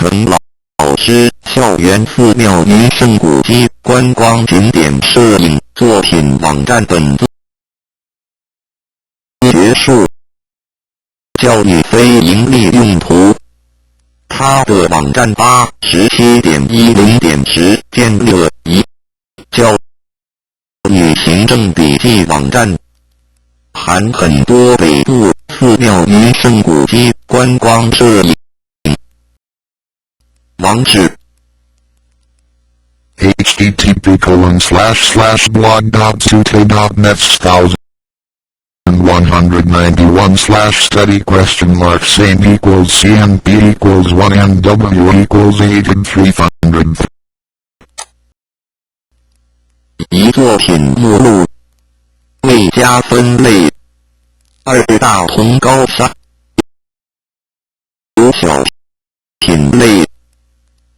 成老师，校园寺庙名胜古迹观光景点摄影作品网站本子结束。教育非盈利用途。他的网站87.10.10建立了一教育行政笔记网站，含很多北部寺庙名胜古迹观光摄影。网址 http://blog.sutey.net/191 一作品目录未加分类，二大同高下，有小品类。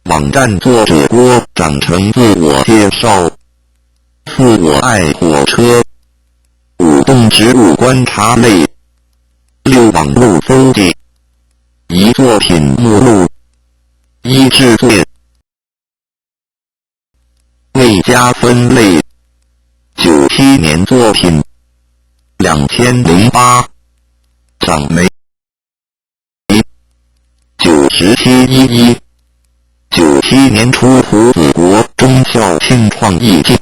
网站作者郭长成自我介绍：自我爱火车，5动植物观察类，6网络搜集，一作品目录，一制作未加分类，97年作品，2008长眉971197年出土子国中校庆创意镜。